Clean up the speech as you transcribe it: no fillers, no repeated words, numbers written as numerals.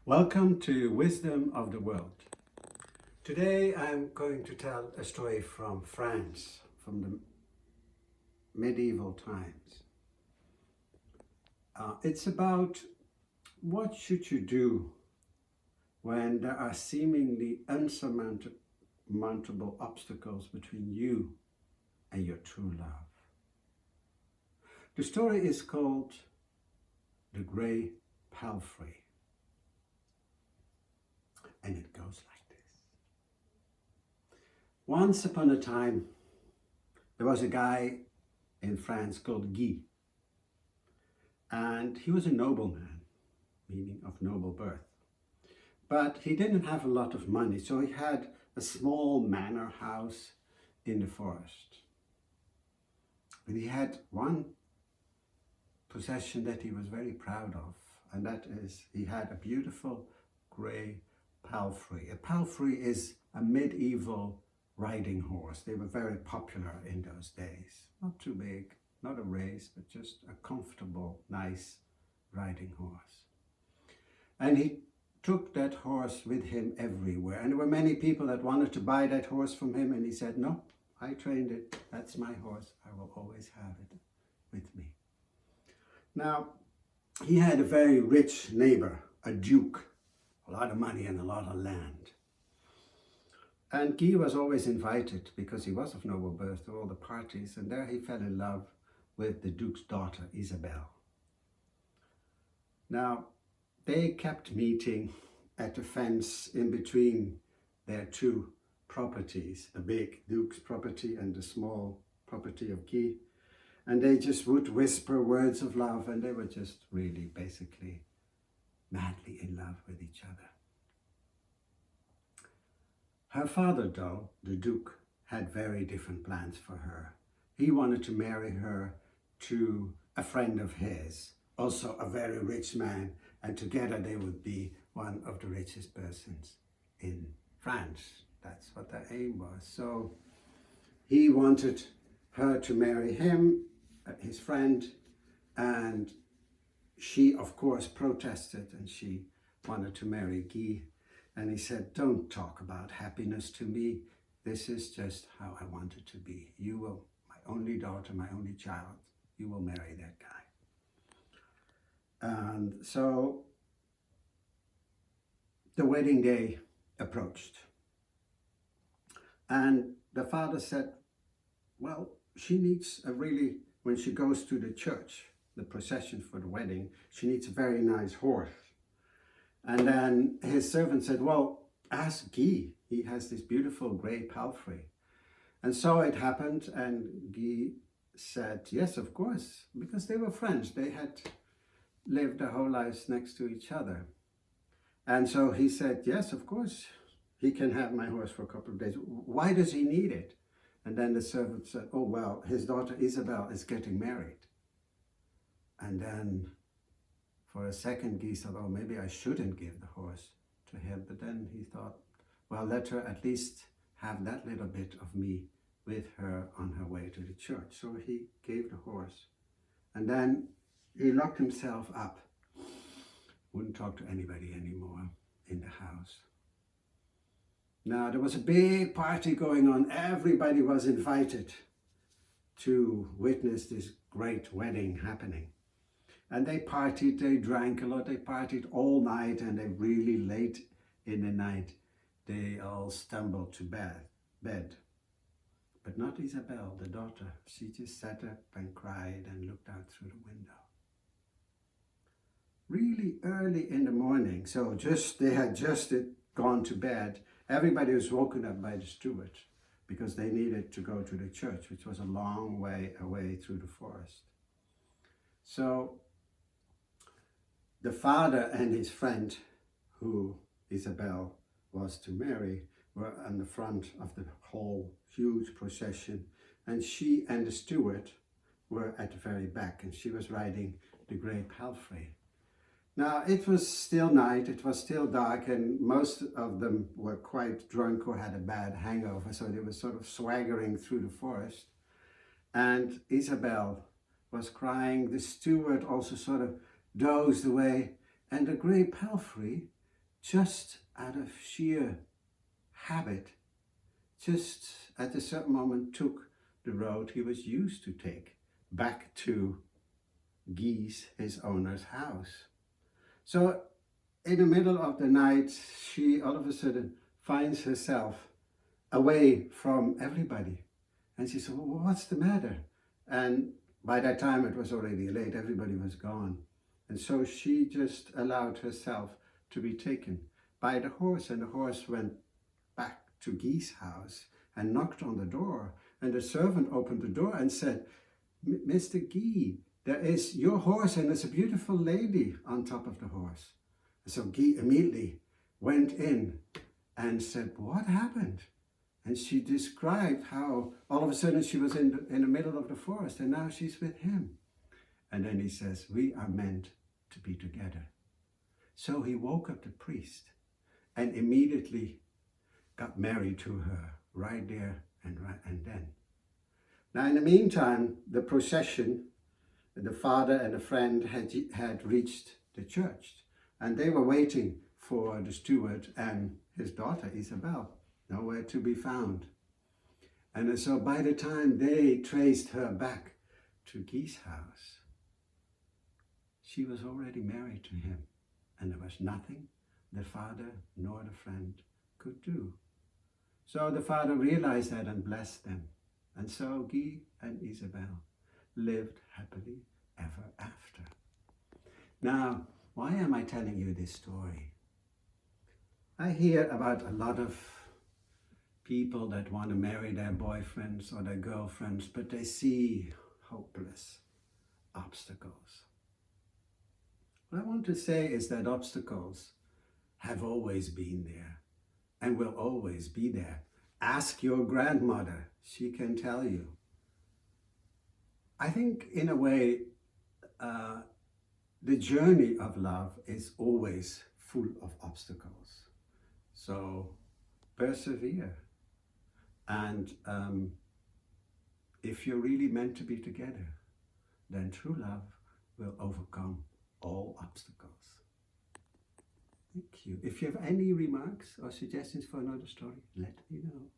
Welcome to Wisdom of the World. Today I'm going to tell a story from France, from the medieval times. It's about what should you do when there are seemingly unsurmountable obstacles between you and your true love. The story is called The Grey Palfrey. And it goes like this. Once upon a time, there was a guy in France called Guy. And he was a nobleman, meaning of noble birth. But he didn't have a lot of money, so he had a small manor house in the forest. But he had one possession that he was very proud of, and that is he had a beautiful grey Palfrey. A palfrey is a medieval riding horse. They were very popular in those days. Not too big, not a race, but just a comfortable, nice riding horse. And he took that horse with him everywhere. And there were many people that wanted to buy that horse from him, and he said, "No, I trained it. That's my horse. I will always have it with me." Now, he had a very rich neighbor, a duke. A lot of money and a lot of land. And Guy was always invited, because he was of noble birth, to all the parties, and there he fell in love with the Duke's daughter, Isabel. Now, they kept meeting at the fence in between their two properties, the big Duke's property and the small property of Guy, and they just would whisper words of love, and they were just really basically madly in love with each other. Her father, though, the Duke, had very different plans for her. He wanted to marry her to a friend of his, also a very rich man, and together they would be one of the richest persons in France. That's what their aim was. So he wanted her to marry him, his friend, and she, of course, protested, and she wanted to marry Guy. And he said, "Don't talk about happiness to me. This is just how I want it to be. You will, my only daughter, my only child, you will marry that guy." And so the wedding day approached. And the father said, well, she needs when she goes to the church, the procession for the wedding, she needs a very nice horse. And then his servant said, well, ask Guy. He has this beautiful grey palfrey. And so it happened, and Guy said, yes, of course, because they were friends. They had lived their whole lives next to each other. And so he said, yes, of course, he can have my horse for a couple of days. Why does he need it? And then the servant said, oh, well, his daughter Isabel is getting married. And then for a second, Guy thought, oh, maybe I shouldn't give the horse to him. But then he thought, well, let her at least have that little bit of me with her on her way to the church. So he gave the horse. And then he locked himself up. Wouldn't talk to anybody anymore in the house. Now, there was a big party going on. Everybody was invited to witness this great wedding happening. And they partied, they drank a lot, they partied all night, and they really late in the night, they all stumbled to bed. But not Isabel, the daughter. She just sat up and cried and looked out through the window. Really early in the morning, so they had just gone to bed. Everybody was woken up by the steward because they needed to go to the church, which was a long way away through the forest. So the father and his friend, who Isabel was to marry, were on the front of the whole huge procession, and she and the steward were at the very back, and she was riding the grey palfrey. Now, it was still night, it was still dark, and most of them were quite drunk or had a bad hangover, so they were sort of swaggering through the forest. And Isabel was crying, the steward also sort of dozed away, and the grey palfrey just out of sheer habit, just at a certain moment took the road he was used to take back to Guy's, his owner's house. So in the middle of the night, she all of a sudden finds herself away from everybody. And she said, well, what's the matter? And by that time it was already late, everybody was gone. And so she just allowed herself to be taken by the horse, and the horse went back to Guy's house and knocked on the door. And the servant opened the door and said, Mr. Guy, there is your horse and there's a beautiful lady on top of the horse. So Guy immediately went in and said, what happened? And she described how all of a sudden she was in the middle of the forest and now she's with him. And then he says, we are meant to be together. So he woke up the priest and immediately got married to her right there and then. Now in the meantime, the procession, the father and a friend had reached the church, and they were waiting for the steward and his daughter Isabel, nowhere to be found. And so by the time they traced her back to Guy's house, she was already married to him, and there was nothing the father nor the friend could do. So the father realized that and blessed them. And so Guy and Isabel lived happily ever after. Now, why am I telling you this story? I hear about a lot of people that want to marry their boyfriends or their girlfriends, but they see hopeless obstacles. What I want to say is that obstacles have always been there and will always be there. Ask your grandmother, she can tell you. I think in a way, the journey of love is always full of obstacles. So persevere. And if you're really meant to be together, then true love will overcome all obstacles. Thank you. If you have any remarks or suggestions for another story, let me know.